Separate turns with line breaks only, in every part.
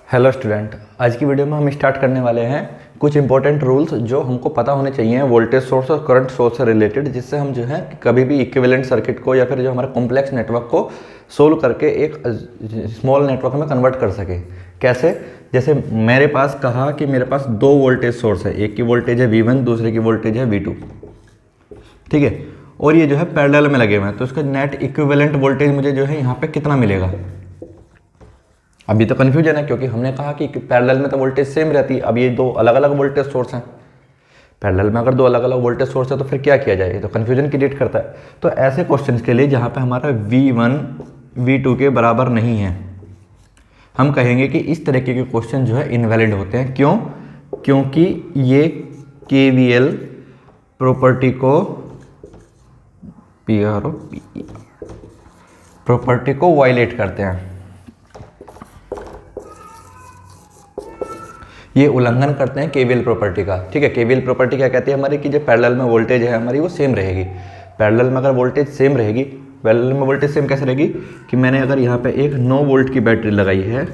Hello student, आज की video में हम स्टार्ट करने वाले हैं कुछ इंपॉर्टेंट रूल्स जो हमको पता होने चाहिए वोल्टेज सोर्स और करंट सोर्स से रिलेटेड, जिससे हम जो है कभी भी इक्विवेलेंट सर्किट को या फिर जो हमारा कॉम्प्लेक्स नेटवर्क को सोल्व करके एक स्मॉल नेटवर्क में कन्वर्ट कर सके। कैसे? जैसे मेरे पास कहा कि मेरे पास दो वोल्टेज सोर्स है, एक की वोल्टेज है V1, दूसरे की वोल्टेज है V2, ठीक है, और ये जो है पैरेलल में लगे हुए हैं, तो इसका नेट इक्विवेलेंट वोल्टेज मुझे जो है यहाँ पे कितना मिलेगा। अभी तो कन्फ्यूजन है क्योंकि हमने कहा कि पैरेलल में तो वोल्टेज सेम रहती है। अब ये दो अलग अलग वोल्टेज सोर्स हैं, पैरेलल में अगर दो अलग अलग वोल्टेज सोर्स है तो फिर क्या किया जाए, तो कन्फ्यूजन क्रिएट करता है। तो ऐसे क्वेश्चंस के लिए जहाँ पे हमारा V1 V2 के बराबर नहीं है, हम कहेंगे कि इस तरीके के क्वेश्चन जो है इनवैलिड होते हैं। क्यों? क्योंकि ये KVL प्रॉपर्टी को वायलेट करते हैं, ये उल्लंघन करते हैं केवीएल प्रॉपर्टी का। ठीक है, केवीएल प्रॉपर्टी क्या कहती है हमारी कि जो पैरेलल में वोल्टेज है हमारी वो सेम रहेगी। पैरेलल में अगर वोल्टेज सेम रहेगी, पैरेलल में वोल्टेज सेम कैसे रहेगी कि मैंने अगर यहाँ पे एक 9 वोल्ट की बैटरी लगाई है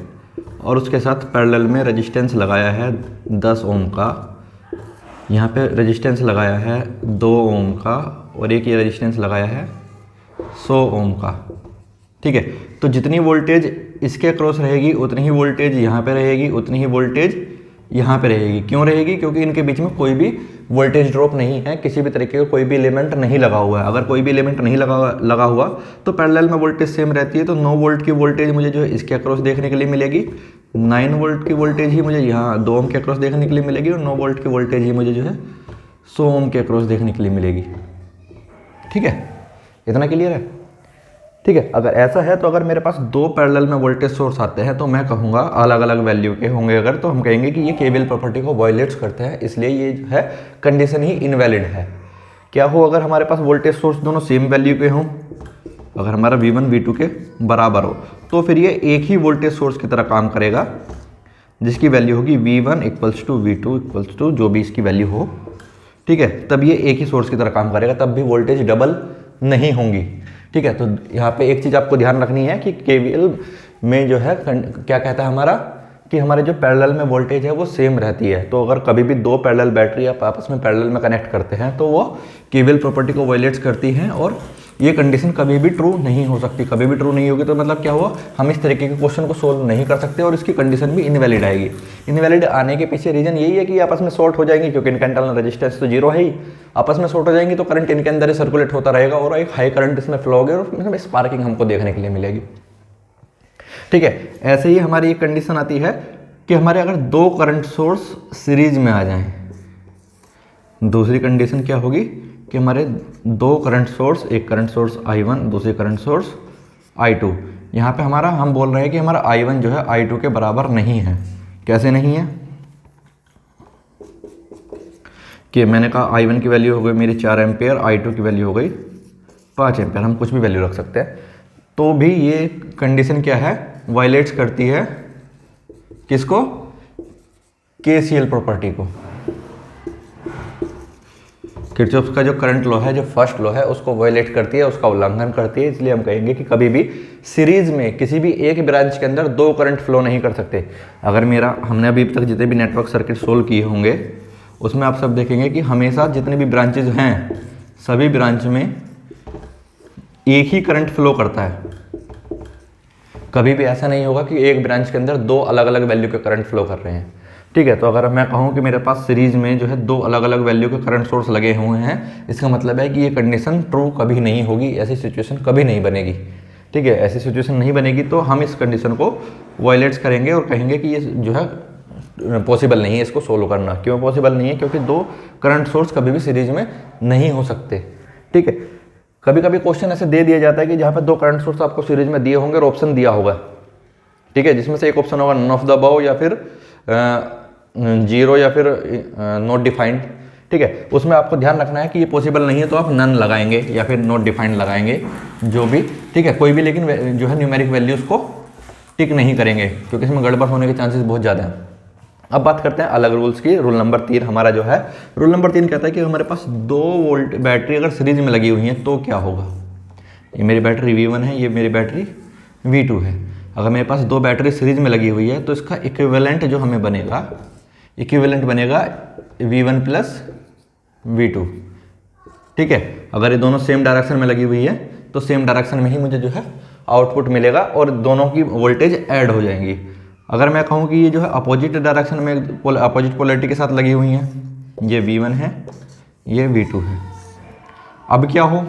और उसके साथ पैरेलल में रेजिस्टेंस लगाया है 10 ओम का, यहाँ पे रेजिस्टेंस लगाया है 2 ओम का और एक ये रेजिस्टेंस लगाया है 100 ओम का। ठीक है, तो जितनी वोल्टेज इसके अक्रॉस रहेगी उतनी ही वोल्टेज यहाँ पे रहेगी, उतनी ही वोल्टेज यहाँ पे रहेगी। क्यों रहेगी? क्योंकि इनके बीच में कोई भी वोल्टेज ड्रॉप नहीं है, किसी भी तरीके का कोई भी एलिमेंट नहीं लगा हुआ है। अगर कोई भी एलिमेंट नहीं लगा हुआ तो पैरेलल में वोल्टेज सेम रहती है। तो 9 वोल्ट की वोल्टेज मुझे जो है इसके अक्रॉस देखने के लिए मिलेगी, 9 वोल्ट की वोल्टेज ही मुझे यहाँ 2 ओम के अक्रॉस देखने के लिए मिलेगी और 9 वोल्ट की वोल्टेज ही मुझे जो है 100 ओम के अक्रॉस देखने के लिए मिलेगी। ठीक है, इतना क्लियर है? ठीक है, अगर ऐसा है तो अगर मेरे पास दो पैरेलल में वोल्टेज सोर्स आते हैं तो मैं कहूँगा अलग अलग वैल्यू के होंगे अगर, तो हम कहेंगे कि ये केवीएल प्रॉपर्टी को वायलेट्स करते हैं, इसलिए ये जो है कंडीशन ही इनवैलिड है। क्या हो अगर हमारे पास वोल्टेज सोर्स दोनों सेम वैल्यू के हों, अगर हमारा V1 V2 के बराबर हो तो फिर ये एक ही वोल्टेज सोर्स की तरह काम करेगा, जिसकी वैल्यू होगी V1 = V2 = जो भी इसकी वैल्यू हो। ठीक है, तब ये एक ही सोर्स की तरह काम करेगा, तब भी वोल्टेज डबल नहीं होंगी। ठीक है, तो यहाँ पे एक चीज़ आपको ध्यान रखनी है कि केवीएल में जो है क्या कहता है हमारा कि हमारे जो पैरेलल में वोल्टेज है वो सेम रहती है। तो अगर कभी भी दो पैरेलल बैटरी आप आपस में पैरेलल में कनेक्ट करते हैं तो वो केवीएल प्रॉपर्टी को वायलेट्स करती हैं और ये कंडीशन कभी भी ट्रू नहीं हो सकती। कभी भी ट्रू नहीं होगी तो मतलब क्या हुआ, हम इस तरीके के क्वेश्चन को सोल्व नहीं कर सकते और इसकी कंडीशन भी इनवैलिड आएगी। इनवैलिड आने के पीछे रीजन यही है कि आपस में शॉर्ट हो जाएंगे, क्योंकि इनका इंटरनल रेजिस्टेंस तो जीरो है ही, आपस में शॉर्ट हो जाएंगी तो करंट इनके अंदर ही सर्कुलेट होता रहेगा और एक हाई करंट इसमें फ्लो होगी और इसमें स्पार्किंग हमको देखने के लिए मिलेगी। ठीक है, ऐसे ही हमारी एक कंडीशन आती है कि हमारे अगर दो करंट सोर्स सीरीज में आ जाएं, दूसरी कंडीशन क्या होगी कि हमारे दो करंट सोर्स, एक करंट सोर्स I1 दूसरी करंट सोर्स I2, यहाँ पे हमारा हम बोल रहे हैं कि हमारा I1 जो है I2 के बराबर नहीं है। कैसे नहीं है कि मैंने कहा I1 की वैल्यू हो गई मेरी 4 एम्पेयर, I2 की वैल्यू हो गई 5 एम्पेयर, हम कुछ भी वैल्यू रख सकते हैं, तो भी ये कंडीशन क्या है, वायलेट्स करती है किसको? KCL प्रॉपर्टी को। किरचॉफ का जो करंट लॉ है, जो फर्स्ट लॉ है, उसको वायलेट करती है, उसका उल्लंघन करती है। इसलिए हम कहेंगे कि कभी भी सीरीज में किसी भी एक ब्रांच के अंदर दो करंट फ्लो नहीं कर सकते। अगर हमने अभी तक जितने भी नेटवर्क सर्किट सोल्व किए होंगे उसमें आप सब देखेंगे कि हमेशा जितने भी ब्रांचेज हैं सभी ब्रांच में एक ही करंट फ्लो करता है। कभी भी ऐसा नहीं होगा कि एक ब्रांच के अंदर दो अलग अलग वैल्यू के करंट फ्लो कर रहे हैं। ठीक है, तो अगर मैं कहूँ कि मेरे पास सीरीज में जो है दो अलग अलग वैल्यू के करंट सोर्स लगे हुए हैं, इसका मतलब है कि ये कंडीशन ट्रू कभी नहीं होगी, ऐसी सिचुएशन कभी नहीं बनेगी। ठीक है, ऐसी सिचुएशन नहीं बनेगी तो हम इस कंडीशन को वायलेट्स करेंगे और कहेंगे कि ये जो है पॉसिबल नहीं है इसको सोल्व करना। क्यों पॉसिबल नहीं है? क्योंकि दो करंट सोर्स कभी भी सीरीज में नहीं हो सकते। ठीक है, कभी कभी क्वेश्चन ऐसे दे दिया जाता है कि जहाँ पर दो करंट सोर्स आपको सीरीज में दिए होंगे और ऑप्शन दिया होगा, ठीक है, जिसमें से एक ऑप्शन होगा नन ऑफ द अबव या फिर 0 या फिर नॉट डिफाइंड। ठीक है, उसमें आपको ध्यान रखना है कि ये पॉसिबल नहीं है तो आप नन लगाएंगे या फिर नॉट डिफाइंड लगाएंगे, जो भी। ठीक है, कोई भी लेकिन जो है न्यूमेरिक वैल्यूज़ को टिक नहीं करेंगे क्योंकि इसमें गड़बड़ होने के चांसेस बहुत ज़्यादा हैं। अब बात करते हैं अलग रूल्स की। रूल नंबर 3 हमारा जो है, रूल नंबर 3 कहता है कि हमारे पास 2 वोल्ट बैटरी अगर सीरीज में लगी हुई है तो क्या होगा। ये मेरी बैटरी V1 है, ये मेरी बैटरी V2 है। अगर मेरे पास दो बैटरी सीरीज में लगी हुई है तो इसका इक्विवेलेंट जो हमें बनेगा, इक्विवेलेंट बनेगा V1 प्लस V2। ठीक है, अगर ये दोनों सेम डायरेक्शन में लगी हुई है तो सेम डायरेक्शन में ही मुझे जो है आउटपुट मिलेगा और दोनों की वोल्टेज ऐड हो जाएंगी। अगर मैं कहूँ कि ये जो है अपोजिट डायरेक्शन में, अपोजिट पोलैरिटी के साथ लगी हुई हैं, ये V1 है, ये V2 है। अब क्या हो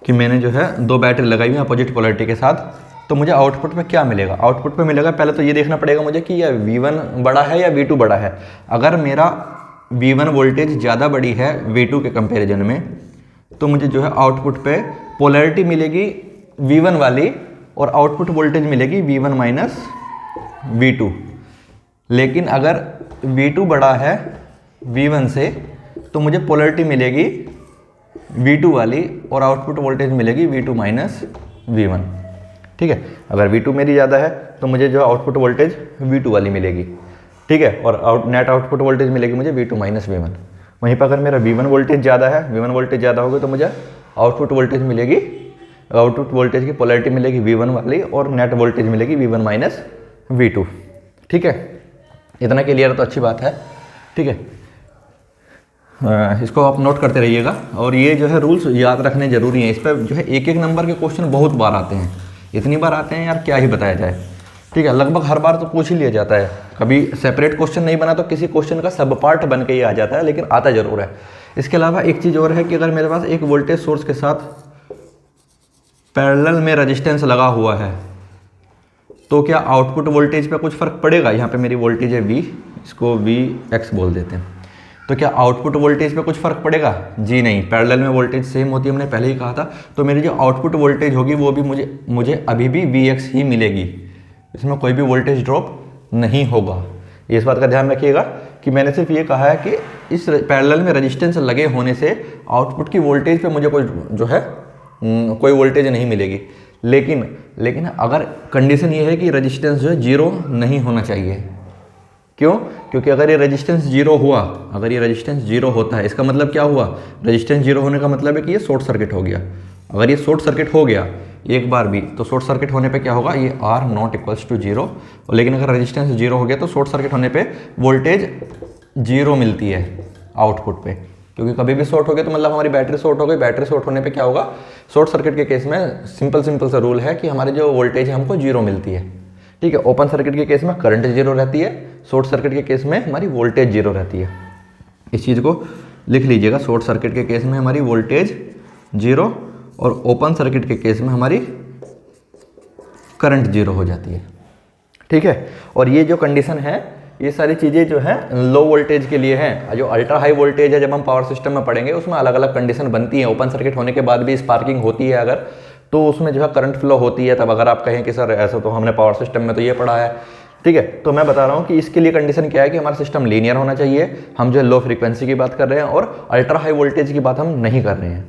कि मैंने जो है दो बैटरी लगाई हुई है अपोजिट पोलैरिटी के साथ, तो मुझे आउटपुट में क्या मिलेगा? आउटपुट में मिलेगा, पहले तो ये देखना पड़ेगा मुझे कि यह V1 बड़ा है या V2 बड़ा है। अगर मेरा V1 वोल्टेज ज़्यादा बड़ी है V2 के कंपैरिजन में, तो मुझे जो है आउटपुट पे पोलैरिटी मिलेगी V1 वाली और आउटपुट वोल्टेज मिलेगी V1 माइनस V2। लेकिन अगर V2 बड़ा है V1 से तो मुझे पोलैरिटी मिलेगी V2 वाली और आउटपुट वोल्टेज मिलेगी V2 माइनस V1। ठीक है, अगर V2 मेरी ज़्यादा है तो मुझे जो आउटपुट वोल्टेज V2 वाली मिलेगी। ठीक है, और नेट आउटपुट वोल्टेज मिलेगी मुझे V2 माइनस V1। वहीं पर अगर मेरा V1 वोल्टेज ज़्यादा है, V1 वोल्टेज ज़्यादा होगी तो मुझे आउटपुट वोल्टेज मिलेगी, आउटपुट वोल्टेज की पोलैरिटी मिलेगी V1 वाली और नेट वोल्टेज मिलेगी V1 माइनस V2। ठीक है, इतना क्लियर है तो अच्छी बात है। ठीक है, इसको आप नोट करते रहिएगा और ये जो है रूल्स याद रखने जरूरी हैं। इस पर जो है एक एक नंबर के क्वेश्चन बहुत बार आते हैं, इतनी बार आते हैं यार क्या ही बताया जाए। ठीक है, लगभग हर बार तो पूछ ही लिया जाता है, कभी सेपरेट क्वेश्चन नहीं बना तो किसी क्वेश्चन का सब पार्ट बन के ही आ जाता है, लेकिन आता ज़रूर है। इसके अलावा एक चीज़ और है कि अगर मेरे पास एक वोल्टेज सोर्स के साथ पैरेलल में रेजिस्टेंस लगा हुआ है तो क्या आउटपुट वोल्टेज पे कुछ फ़र्क पड़ेगा? यहाँ पे मेरी वोल्टेज है V, इसको Vx बोल देते हैं, तो क्या आउटपुट वोल्टेज पे कुछ फ़र्क पड़ेगा? जी नहीं, पैरेलल में वोल्टेज सेम होती है, हमने पहले ही कहा था। तो मेरी जो आउटपुट वोल्टेज होगी वो भी मुझे अभी भी Vx ही मिलेगी, इसमें कोई भी वोल्टेज ड्रॉप नहीं होगा। इस बात का ध्यान रखिएगा कि मैंने सिर्फ ये कहा है कि इस पैरेलल में रेजिस्टेंस लगे होने से आउटपुट की वोल्टेज पे मुझे कोई जो है कोई वोल्टेज नहीं मिलेगी। लेकिन अगर कंडीशन ये है कि रेजिस्टेंस जो है जीरो नहीं होना चाहिए। क्यों? क्योंकि अगर ये रेजिस्टेंस जीरो हुआ, अगर ये रेजिस्टेंस जीरो होता है, इसका मतलब क्या हुआ? रेजिस्टेंस जीरो होने का मतलब है कि ये शॉर्ट सर्किट हो गया। अगर ये शॉर्ट सर्किट हो गया एक बार भी, तो शॉर्ट सर्किट होने पे क्या होगा? ये R not equals to zero. लेकिन अगर रेजिस्टेंस जीरो हो गया तो शॉर्ट सर्किट होने पे वोल्टेज जीरो मिलती है आउटपुट पे, क्योंकि कभी भी शॉर्ट हो गया तो मतलब हमारी बैटरी शॉर्ट हो गई। बैटरी शॉर्ट होने पे क्या होगा? शॉर्ट सर्किट के केस में सिंपल सा रूल है कि हमारी जो वोल्टेज है हमको जीरो मिलती है। ठीक है, ओपन सर्किट के केस में करंट जीरो रहती है, शॉर्ट सर्किट के केस में हमारी वोल्टेज जीरो रहती है। इस चीज़ को लिख लीजिएगा, शॉर्ट सर्किट के केस में हमारी वोल्टेज जीरो और ओपन सर्किट के केस में हमारी करंट जीरो हो जाती है। ठीक है, और ये जो कंडीशन है, ये सारी चीज़ें जो है लो वोल्टेज के लिए हैं। जो अल्ट्रा हाई वोल्टेज है, जब हम पावर सिस्टम में पढ़ेंगे उसमें अलग अलग कंडीशन बनती है। ओपन सर्किट होने के बाद भी स्पार्किंग होती है अगर, तो उसमें जो है करंट फ्लो होती है। तब अगर आप कहें कि सर ऐसा तो हमने पावर सिस्टम में तो ये पढ़ा है, ठीक है, तो मैं बता रहा हूँ कि इसके लिए कंडीशन क्या है कि हमारा सिस्टम लीनियर होना चाहिए। हम जो है लो फ्रीक्वेंसी की बात कर रहे हैं और अल्ट्रा हाई वोल्टेज की बात हम नहीं कर रहे हैं।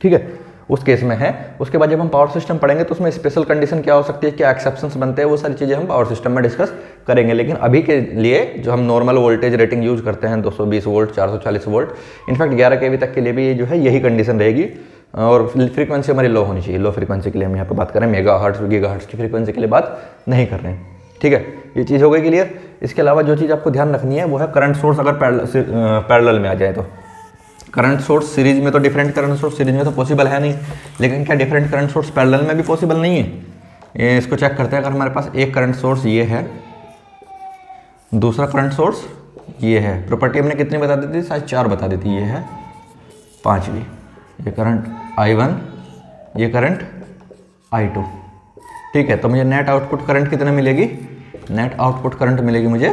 ठीक है, उस केस में है। उसके बाद जब हम पावर सिस्टम पढ़ेंगे तो उसमें स्पेशल कंडीशन क्या हो सकती है, क्या एक्सेप्शंस बनते हैं, वो सारी चीज़ें हम पावर सिस्टम में डिस्कस करेंगे। लेकिन अभी के लिए जो हम नॉर्मल वोल्टेज रेटिंग यूज करते हैं 220 वोल्ट, 440 वोल्ट, इनफैक्ट 11 kV तक के लिए भी जो है यही कंडीशन रहेगी। और फ्रीक्वेंसी हमारी लो होनी चाहिए। लो फ्रीक्वेंसी के लिए हम यहाँ पर बात करें, मेगाहर्ट्ज गीगाहर्ट्ज की फ्रीक्वेंसी के लिए बात नहीं कर रहे हैं। ठीक है, ये चीज़ हो गई क्लियर। इसके अलावा जो चीज़ आपको ध्यान रखनी है वो है करंट सोर्स अगर पैरेलल में आ जाए तो। करंट सोर्स सीरीज में तो डिफरेंट करंट सोर्स सीरीज में तो पॉसिबल है नहीं, लेकिन क्या डिफरेंट करंट सोर्स पैरेलल में भी पॉसिबल नहीं है? इसको चेक करते हैं। अगर हमारे पास एक करंट सोर्स ये है, दूसरा करंट सोर्स ये है, प्रॉपर्टी हमने कितनी बता दी थी? शायद 4 बता दी थी। ये है 5वीं, ये करंट I1, ये करंट I2। ठीक है, तो मुझे नेट आउटपुट करंट कितना मिलेगी? नेट आउटपुट करंट मिलेगी मुझे,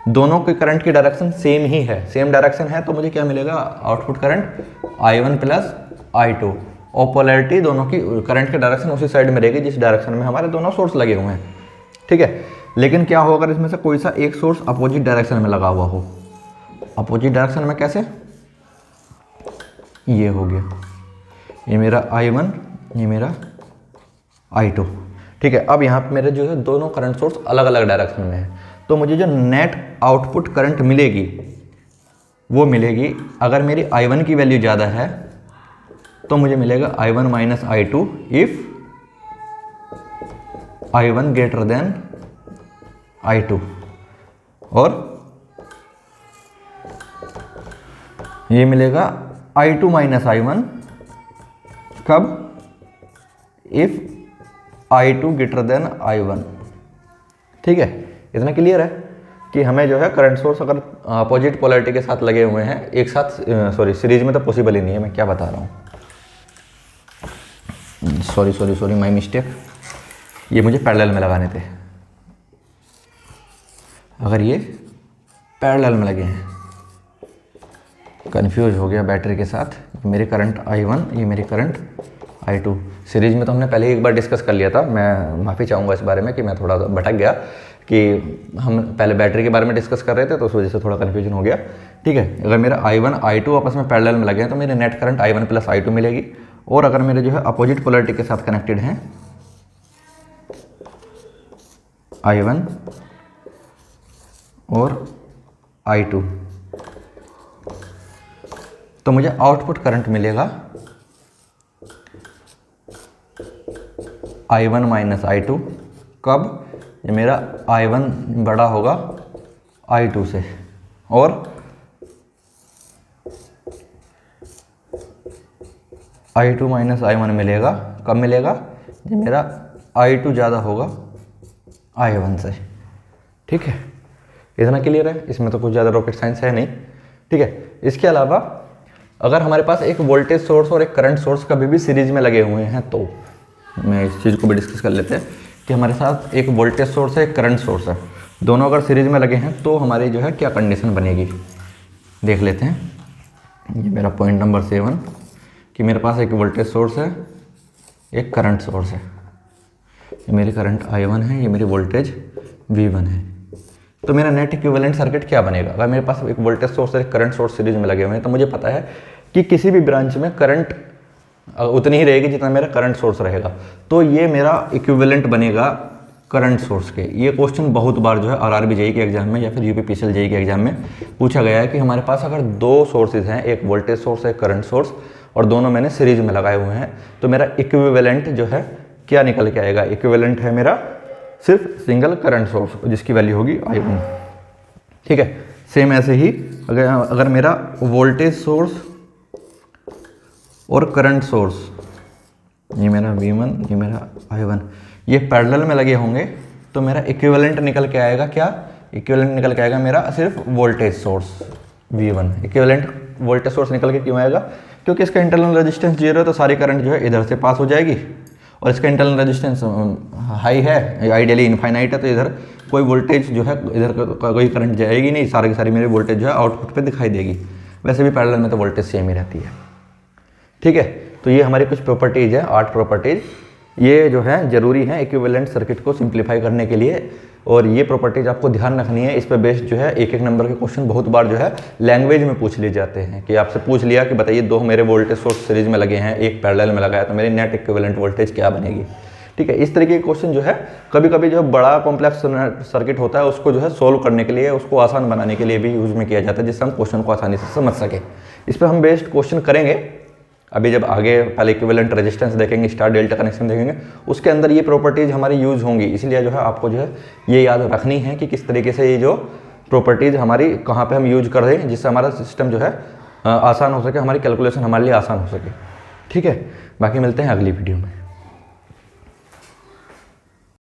दोनों के करंट की डायरेक्शन सेम ही है, सेम डायरेक्शन है, तो मुझे क्या मिलेगा? Output current I1 plus I2। और पोलैरिटी दोनों की करंट की डायरेक्शन उसी साइड में रहेगी जिस डायरेक्शन में हमारे दोनों सोर्स लगे हुए हैं। ठीक है, लेकिन क्या हो अगर इसमें से कोई सा एक सोर्स अपोजिट डायरेक्शन में लगा हुआ हो? अपोजिट डायरेक्शन में कैसे? ये हो गया, ये मेरा I1, ये मेरा I2। ठीक है, अब यहाँ पे मेरे जो है दोनों करंट सोर्स अलग अलग डायरेक्शन में है, तो मुझे जो नेट आउटपुट करंट मिलेगी वो मिलेगी, अगर मेरी I1 की वैल्यू ज़्यादा है तो मुझे मिलेगा I1 minus I2 if I1 greater than I2, और ये मिलेगा I2 माइनस I1 कब, if I2 greater than I1। ठीक है, इतना क्लियर है कि हमें जो है करंट सोर्स अगर अपोजिट पोलैरिटी के साथ लगे हुए हैं एक साथ, सॉरी सीरीज में तो पॉसिबल ही नहीं है, मैं क्या बता रहा हूँ, सॉरी माय मिस्टेक, ये मुझे पैरेलल में लगाने थे। अगर ये पैरेलल में लगे हैं, कंफ्यूज हो गया बैटरी के साथ, मेरी करंट I1, ये मेरी करंट I2। सीरीज में तो हमने पहले ही एक बार डिस्कस कर लिया था, मैं माफ़ी चाहूँगा इस बारे में कि मैं थोड़ा भटक गया, कि हम पहले बैटरी के बारे में डिस्कस कर रहे थे तो उस वजह से थोड़ा कन्फ्यूजन हो गया। ठीक है, अगर मेरा I1 I2 आपस में पैरेलल में लगे हैं तो मेरे net current I1 plus I2 मिलेगी, और अगर मेरे जो है अपोजिट पोलैरिटी के साथ कनेक्टेड हैं I1 और I2, तो मुझे आउटपुट करंट मिलेगा I1 माइनस I2 कब, ये मेरा I1 बड़ा होगा I2 से, और I2 माइनस I1 मिलेगा कब मिलेगा, ये मेरा I2 ज़्यादा होगा I1 से। ठीक है, इतना क्लियर है, इसमें तो कुछ ज़्यादा रॉकेट साइंस है नहीं। ठीक है, इसके अलावा अगर हमारे पास एक वोल्टेज सोर्स और एक करंट सोर्स कभी भी सीरीज में लगे हुए हैं, तो मैं इस चीज़ को भी डिस्कस कर लेते हैं कि हमारे साथ एक वोल्टेज सोर्स है, एक करंट सोर्स है, दोनों अगर सीरीज में लगे हैं तो हमारी जो है क्या कंडीशन बनेगी, देख लेते हैं। ये मेरा पॉइंट नंबर 7 कि मेरे पास एक वोल्टेज सोर्स है, एक करंट सोर्स है, ये मेरी करंट I1 है, ये मेरी वोल्टेज V1 है, तो मेरा नेट इक्विवेलेंट सर्किट क्या बनेगा। अगर मेरे पास एक वोल्टेज सोर्स और एक करंट सोर्स सीरीज में लगे हुए हैं तो मुझे पता है कि किसी भी ब्रांच में करंट उतनी ही रहेगी जितना मेरा करंट सोर्स रहेगा, तो ये मेरा इक्विवेलेंट बनेगा करंट सोर्स के। ये क्वेश्चन बहुत बार जो है RRB जेईई के एग्जाम में या फिर UPPCL जेईई के एग्जाम में पूछा गया है कि हमारे पास अगर दो सोर्सेज हैं, एक वोल्टेज सोर्स है, एक करंट सोर्स, और दोनों मैंने सीरीज में लगाए हुए हैं, तो मेरा इक्विवेलेंट जो है क्या निकल के आएगा। इक्विवेलेंट है मेरा सिर्फ सिंगल करंट सोर्स जिसकी वैल्यू होगी I1। ठीक है, सेम ऐसे ही अगर मेरा वोल्टेज सोर्स और करंट सोर्स, ये मेरा V1, ये मेरा I1, ये पैरेलल में लगे होंगे तो मेरा इक्विवेलेंट निकल के आएगा क्या, इक्विवेलेंट निकल के आएगा मेरा सिर्फ voltage source V1। Equivalent voltage source निकल के क्यों आएगा, क्योंकि इसका इंटरनल रेजिस्टेंस 0 है, तो सारी करंट जो है इधर से पास हो जाएगी, और इसका इंटरनल रेजिस्टेंस हाई है, आइडियली इनफाइनाइट है, तो इधर कोई वोल्टेज जो है, इधर कोई करंट जाएगी नहीं, सारी की सारी मेरी वोल्टेज जो है आउटपुट पे दिखाई देगी। वैसे भी पैरेलल में तो वोल्टेज सेम ही रहती है। ठीक है, तो ये हमारी कुछ प्रॉपर्टीज़ है, 8 प्रॉपर्टीज़, ये जो है ज़रूरी है इक्विवेलेंट सर्किट को सिंप्लीफाई करने के लिए, और ये प्रॉपर्टीज़ आपको ध्यान रखनी है। इस पर बेस्ड जो है एक नंबर के क्वेश्चन बहुत बार जो है लैंग्वेज में पूछ लिए जाते हैं, कि आपसे पूछ लिया कि बताइए दो मेरे वोल्टेज सोर्स सीरीज में लगे हैं, एक पैरेलल में लगा है, तो मेरी नेट इक्विवेलेंट वोल्टेज क्या बनेगी। ठीक है, इस तरीके के क्वेश्चन जो है कभी कभी जो बड़ा कॉम्प्लेक्स सर्किट होता है उसको जो है सोल्व करने के लिए, उसको आसान बनाने के लिए भी यूज़ में किया जाता है, जिससे हम क्वेश्चन को आसानी से समझ सकें। इस पर हम बेस्ड क्वेश्चन करेंगे अभी, जब आगे पहले इक्विवेलेंट रेजिस्टेंस देखेंगे, स्टार डेल्टा कनेक्शन देखेंगे, उसके अंदर ये प्रॉपर्टीज़ हमारी यूज़ होंगी। इसलिए जो है आपको जो है ये याद रखनी है कि किस तरीके से ये जो प्रॉपर्टीज़ हमारी कहाँ पे हम यूज कर रहे हैं, जिससे हमारा सिस्टम जो है आसान हो सके, हमारी कैलकुलेशन हमारे लिए आसान हो सके। ठीक है, बाकी मिलते हैं अगली वीडियो में।